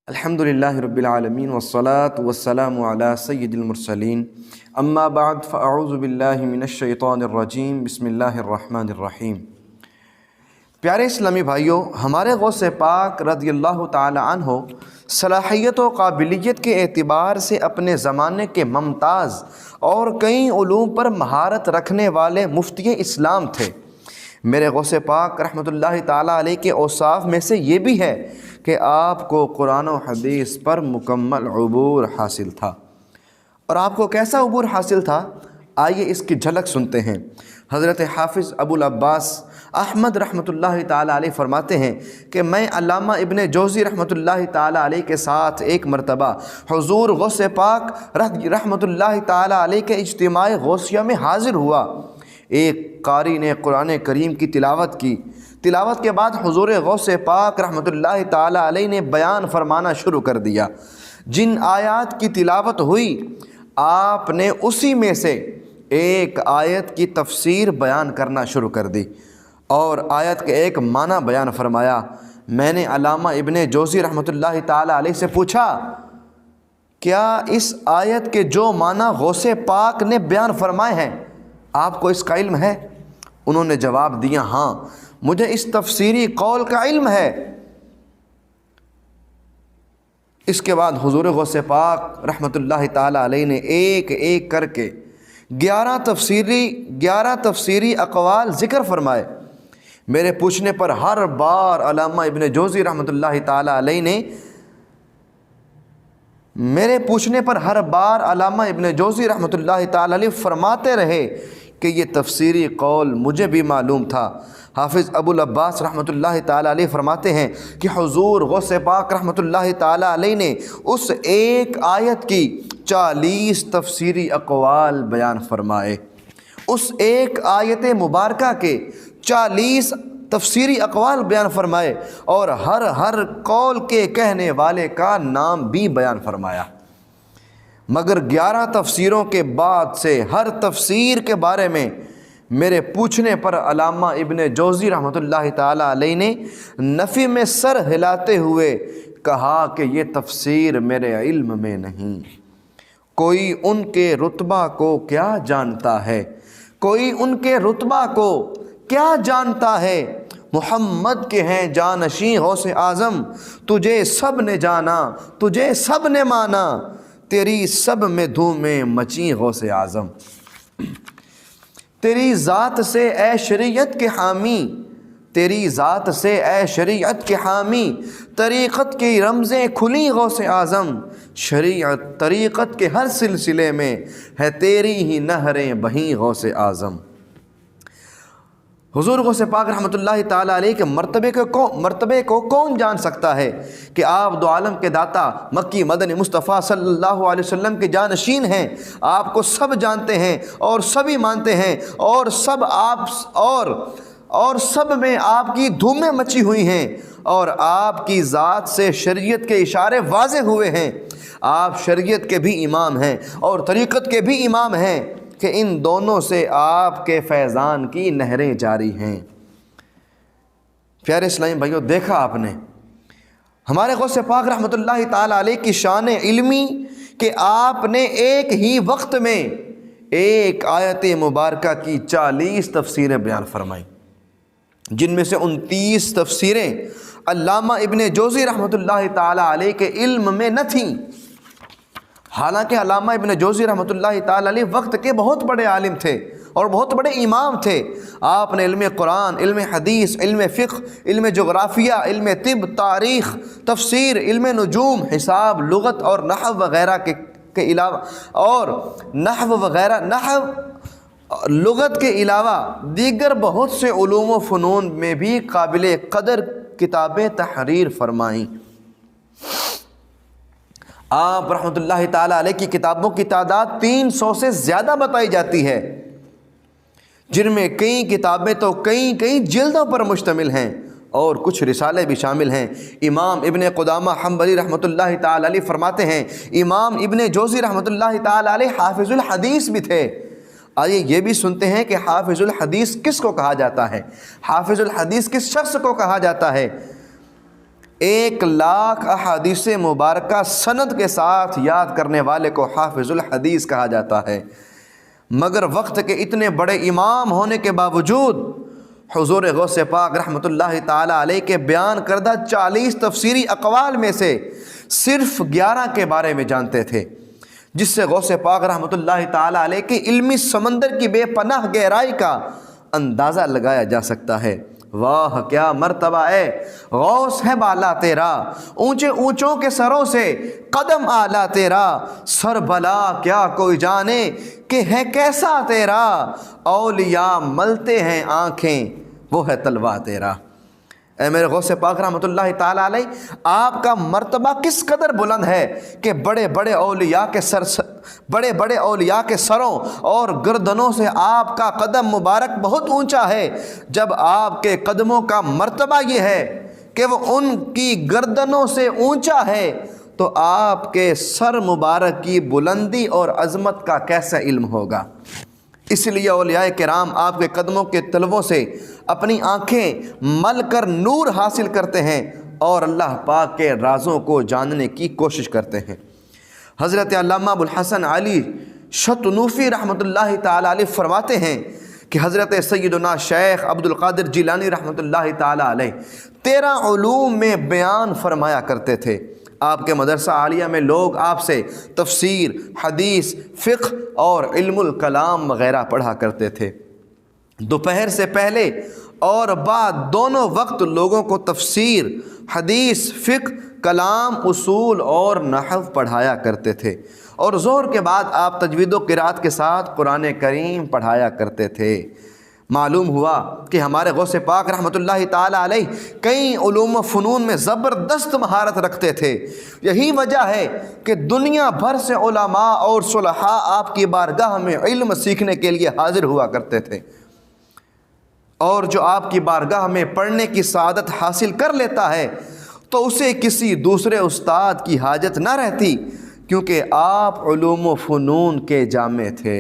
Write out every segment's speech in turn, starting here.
الحمدللہ رب العالمین والصلاة والسلام علی سید المرسلین اما بعد فاعوذ باللہ من الشیطان الرجیم بسم اللہ الرحمن الرحیم۔ پیارے اسلامی بھائیوں، ہمارے غوث پاک رضی اللہ تعالی عنہ صلاحیت و قابلیت کے اعتبار سے اپنے زمانے کے ممتاز اور کئی علوم پر مہارت رکھنے والے مفتی اسلام تھے۔ میرے غوث پاک رحمۃ اللہ تعالیٰ علیہ کے اوصاف میں سے یہ بھی ہے کہ آپ کو قرآن و حدیث پر مکمل عبور حاصل تھا۔ اور آپ کو کیسا عبور حاصل تھا؟ آئیے اس کی جھلک سنتے ہیں۔ حضرت حافظ ابو العباس احمد رحمۃ اللہ تعالیٰ علیہ فرماتے ہیں کہ میں علامہ ابن جوزی رحمۃ اللہ تعالیٰ علیہ کے ساتھ ایک مرتبہ حضور غوث پاک رحمۃ اللہ تعالیٰ علیہ کے اجتماع غوثیہ میں حاضر ہوا۔ ایک قاری نے قرآن کریم کی تلاوت کی۔ تلاوت کے بعد حضور غوث پاک رحمۃ اللہ تعالیٰ علیہ نے بیان فرمانا شروع کر دیا۔ جن آیات کی تلاوت ہوئی آپ نے اسی میں سے ایک آیت کی تفسیر بیان کرنا شروع کر دی اور آیت کے ایک معنی بیان فرمایا۔ میں نے علامہ ابن جوزی رحمۃ اللہ تعالیٰ علیہ سے پوچھا، کیا اس آیت کے جو معنی غوث پاک نے بیان فرمائے ہیں آپ کو اس کا علم ہے؟ انہوں نے جواب دیا، ہاں مجھے اس تفسیری قول کا علم ہے۔ اس کے بعد حضور غوث پاک رحمۃ اللہ تعالیٰ علیہ نے ایک ایک کر کے 11 تفسیری اقوال ذکر فرمائے۔ میرے پوچھنے پر ہر بار علامہ ابن جوزی رحمۃ اللہ تعالیٰ علیہ نے علامہ ابن جوزی رحمۃ اللہ تعالیٰ علیہ فرماتے رہے کہ یہ تفسیری قول مجھے بھی معلوم تھا۔ حافظ ابو العباس رحمۃ اللہ تعالیٰ علیہ فرماتے ہیں کہ حضور غوث پاک رحمۃ اللہ تعالیٰ علیہ نے اس ایک آیت کی 40 تفسیری اقوال بیان فرمائے۔ اس ایک آیت مبارکہ کے 40 تفسیری اقوال بیان فرمائے اور ہر قول کے کہنے والے کا نام بھی بیان فرمایا۔ مگر 11 تفسیروں کے بعد سے ہر تفسیر کے بارے میں میرے پوچھنے پر علامہ ابن جوزی رحمۃ اللہ تعالیٰ علیہ نے نفی میں سر ہلاتے ہوئے کہا کہ یہ تفسیر میرے علم میں نہیں۔ کوئی ان کے رتبہ کو کیا جانتا ہے؟ محمد کے ہیں جانشین غوث اعظم، تجھے سب نے جانا، تجھے سب نے مانا، تیری سب میں دھومیں مچی غوث اعظم۔ تیری ذات سے اے شریعت کے حامی، طریقت کی رمزیں کھلی غوث اعظم۔ شریعت طریقت کے ہر سلسلے میں ہے تیری ہی نہریں بہیں غوث اعظم۔ حضور غوث پاک رحمۃ اللہ تعالیٰ علیہ کے مرتبے کو کون جان سکتا ہے کہ آپ دو عالم کے داتا مکی مدنی مصطفیٰ صلی اللہ علیہ وسلم کے جانشین ہیں۔ آپ کو سب جانتے ہیں اور سبھی مانتے ہیں اور سب میں آپ کی دھومیں مچی ہوئی ہیں اور آپ کی ذات سے شریعت کے اشارے واضح ہوئے ہیں۔ آپ شریعت کے بھی امام ہیں اور طریقت کے بھی امام ہیں کہ ان دونوں سے آپ کے فیضان کی نہریں جاری ہیں۔ پیارے اسلامی بھائیوں، دیکھا آپ نے ہمارے غوث پاک رحمۃ اللہ تعالیٰ علیہ کی شان علمی کہ آپ نے ایک ہی وقت میں ایک آیت مبارکہ کی 40 تفسیریں بیان فرمائیں، جن میں سے 29 تفسیریں علامہ ابن جوزی رحمۃ اللہ تعالیٰ علیہ کے علم میں نہ تھیں۔ حالانکہ علامہ ابن جوزی رحمۃ اللہ تعالیٰ علیہ وقت کے بہت بڑے عالم تھے اور بہت بڑے امام تھے۔ آپ نے علم قرآن، علم حدیث، علم فقہ، علم جغرافیہ، علم طب، تاریخ، تفسیر، علم نجوم، حساب، لغت اور نحو وغیرہ کے لغت کے علاوہ دیگر بہت سے علوم و فنون میں بھی قابل قدر کتابیں تحریر فرمائیں۔ آپ رحمۃ اللہ تعالیٰ علیہ کی کتابوں کی تعداد 300 سے زیادہ بتائی جاتی ہے، جن میں کئی کتابیں تو کئی جلدوں پر مشتمل ہیں اور کچھ رسالے بھی شامل ہیں۔ امام ابن قدامہ حنبلی رحمۃ اللہ تعالیٰ علیہ فرماتے ہیں، امام ابن جوزی رحمۃ اللہ تعالیٰ علیہ حافظ الحدیث بھی تھے۔ آئیے یہ بھی سنتے ہیں کہ حافظ الحدیث کس کو کہا جاتا ہے، حافظ الحدیث کس شخص کو کہا جاتا ہے۔ 1,00,000 احادیث مبارکہ سند کے ساتھ یاد کرنے والے کو حافظ الحدیث کہا جاتا ہے، مگر وقت کے اتنے بڑے امام ہونے کے باوجود حضور غوث پاک رحمۃ اللہ تعالیٰ علیہ کے بیان کردہ 40 تفسیری اقوال میں سے صرف 11 کے بارے میں جانتے تھے، جس سے غوث پاک رحمۃ اللہ تعالیٰ علیہ کے علمی سمندر کی بے پناہ گہرائی کا اندازہ لگایا جا سکتا ہے۔ واہ کیا مرتبہ ہے، غوث ہے بالا تیرا، اونچے اونچوں کے سروں سے قدم اعلیٰ تیرا، سر بلا کیا کوئی جانے کہ ہے کیسا تیرا، اولیاء ملتے ہیں آنکھیں وہ ہے طلوہ تیرا۔ اے میرے غوث پاک رحمۃ اللہ تعالیٰ علیہ، آپ کا مرتبہ کس قدر بلند ہے کہ بڑے بڑے اولیاء کے سروں اور گردنوں سے آپ کا قدم مبارک بہت اونچا ہے، جب آپ کے قدموں کا مرتبہ یہ ہے کہ وہ ان کی گردنوں سے اونچا ہے، تو آپ کے سر مبارک کی بلندی اور عظمت کا کیسا علم ہوگا۔ اس لیے اولیاء کرام آپ کے قدموں کے تلووں سے اپنی آنکھیں مل کر نور حاصل کرتے ہیں اور اللہ پاک کے رازوں کو جاننے کی کوشش کرتے ہیں۔ حضرت علامہ ابوالحسن علی شتنوفی رحمۃ اللہ تعالیٰ علیہ فرماتے ہیں کہ حضرت سیدنا شیخ عبد القادر جیلانی رحمۃ اللہ تعالیٰ علیہ 13 علوم میں بیان فرمایا کرتے تھے۔ آپ کے مدرسہ عالیہ میں لوگ آپ سے تفسیر، حدیث، فقہ اور علم الکلام وغیرہ پڑھا کرتے تھے۔ دوپہر سے پہلے اور بعد دونوں وقت لوگوں کو تفسیر، حدیث، فقہ، کلام، اصول اور نحو پڑھایا کرتے تھے، اور ظہر کے بعد آپ تجوید و قرات کے ساتھ قرآن کریم پڑھایا کرتے تھے۔ معلوم ہوا کہ ہمارے غوث پاک رحمۃ اللہ تعالیٰ علیہ کئی علوم و فنون میں زبردست مہارت رکھتے تھے۔ یہی وجہ ہے کہ دنیا بھر سے علماء اور صلحاء آپ کی بارگاہ میں علم سیکھنے کے لیے حاضر ہوا کرتے تھے، اور جو آپ کی بارگاہ میں پڑھنے کی سعادت حاصل کر لیتا ہے تو اسے کسی دوسرے استاد کی حاجت نہ رہتی، کیونکہ آپ علوم و فنون کے جامع تھے۔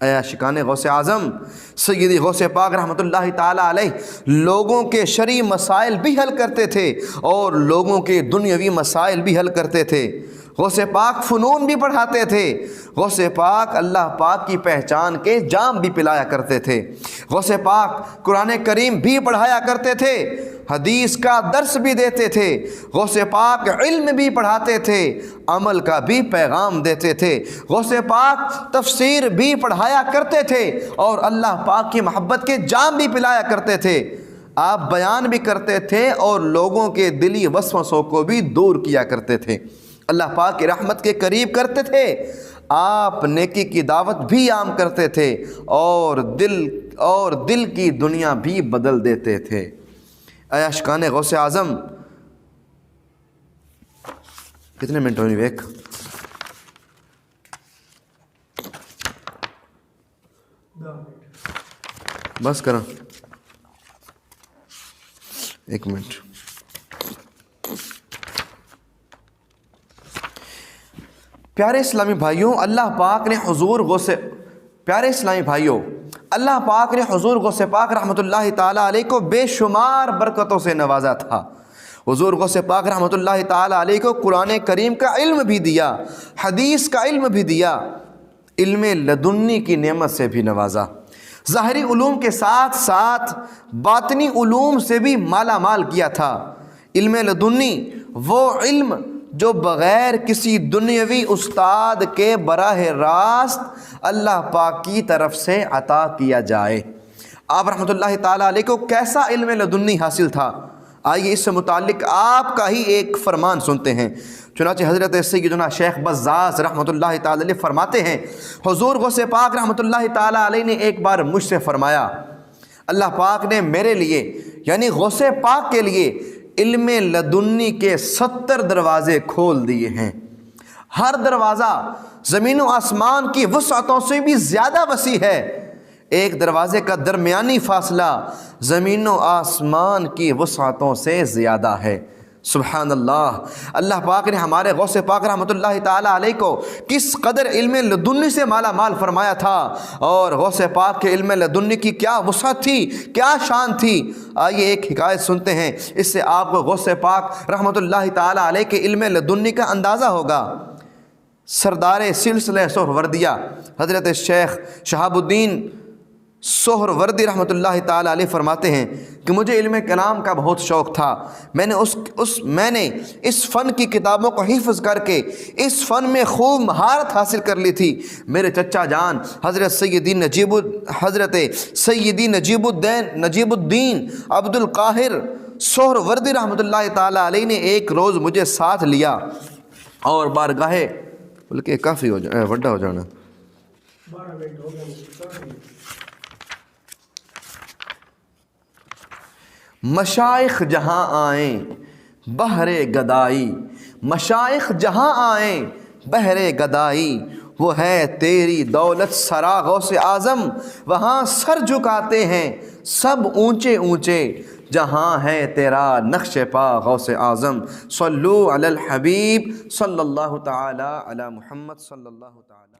اے عاشقان غوث اعظم، سیدی غوث پاک رحمۃ اللہ تعالیٰ علیہ لوگوں کے شرعی مسائل بھی حل کرتے تھے اور لوگوں کے دنیاوی مسائل بھی حل کرتے تھے۔ غوث پاک فنون بھی پڑھاتے تھے۔ غوث پاک اللہ پاک کی پہچان کے جام بھی پلایا کرتے تھے۔ غوث پاک قرآن کریم بھی پڑھایا کرتے تھے، حدیث کا درس بھی دیتے تھے۔ غوث پاک علم بھی پڑھاتے تھے، عمل کا بھی پیغام دیتے تھے۔ غوث پاک تفسیر بھی پڑھایا کرتے تھے اور اللہ پاک کی محبت کے جام بھی پلایا کرتے تھے۔ آپ بیان بھی کرتے تھے اور لوگوں کے دلی وسوسوں کو بھی دور کیا کرتے تھے، اللہ پاک کی رحمت کے قریب کرتے تھے۔ آپ نیکی کی دعوت بھی عام کرتے تھے اور دل کی دنیا بھی بدل دیتے تھے۔ اے عاشقان غوث اعظم، کتنے منٹ ہونے ویک؟ بس کرا 1 منٹ۔ پیارے اسلامی بھائیوں، اللہ پاک نے حضور غوث پاک رحمۃ اللہ تعالیٰ علیہ کو بے شمار برکتوں سے نوازا تھا۔ حضور غوث پاک رحمۃ اللہ تعالیٰ علیہ کو قرآن کریم کا علم بھی دیا، حدیث کا علم بھی دیا، علم لدنی کی نعمت سے بھی نوازا، ظاہری علوم کے ساتھ ساتھ باطنی علوم سے بھی مالا مال کیا تھا۔ علم لدنی وہ علم جو بغیر کسی دنیاوی استاد کے براہ راست اللہ پاک کی طرف سے عطا کیا جائے۔ آپ رحمۃ اللہ تعالیٰ علیہ کو کیسا علم لدنی حاصل تھا؟ آئیے اس سے متعلق آپ کا ہی ایک فرمان سنتے ہیں۔ چنانچہ حضرت سیدنا شیخ بزاز رحمۃ اللہ تعالیٰ علیہ فرماتے ہیں، حضور غوث پاک رحمۃ اللہ تعالیٰ علیہ نے ایک بار مجھ سے فرمایا، اللہ پاک نے میرے لیے یعنی غوث پاک کے لیے علم لدنی کے 70 دروازے کھول دیے ہیں۔ ہر دروازہ زمین و آسمان کی وسعتوں سے بھی زیادہ وسیع ہے۔ ایک دروازے کا درمیانی فاصلہ زمین و آسمان کی وسعتوں سے زیادہ ہے۔ سبحان اللہ، اللہ پاک نے ہمارے غوث پاک رحمۃ اللہ تعالیٰ علیہ کو کس قدر علم لدنی سے مالا مال فرمایا تھا، اور غوث پاک کے علم لدنی کی کیا وسعت تھی، کیا شان تھی۔ آئیے ایک حکایت سنتے ہیں، اس سے آپ کو غوث پاک رحمۃ اللہ تعالیٰ علیہ کے علم لدنی کا اندازہ ہوگا۔ سردار سلسلہ سہروردیہ حضرت شیخ شہاب الدین سہروردی رحمۃ اللہ تعالیٰ علیہ فرماتے ہیں کہ مجھے علم کلام کا بہت شوق تھا۔ میں نے اس فن کی کتابوں کو حفظ کر کے اس فن میں خوب مہارت حاصل کر لی تھی۔ میرے چچا جان حضرت سیدی نجیب الدین عبد القاہر سہروردی رحمۃ اللہ تعالیٰ علیہ نے ایک روز مجھے ساتھ لیا اور بارگاہ بلکہ کافی ہو جانا بڑا ہو جانا مشائخ جہاں آئیں بہر گدائی، مشائخ جہاں آئیں بہر گدائی، وہ ہے تیری دولت سرا غوث اعظم، وہاں سر جھکاتے ہیں سب اونچے اونچے، جہاں ہے تیرا نقش پا غوث اعظم۔ صلو علی الحبیب صلی اللہ تعالی علی محمد صلی اللہ تعالی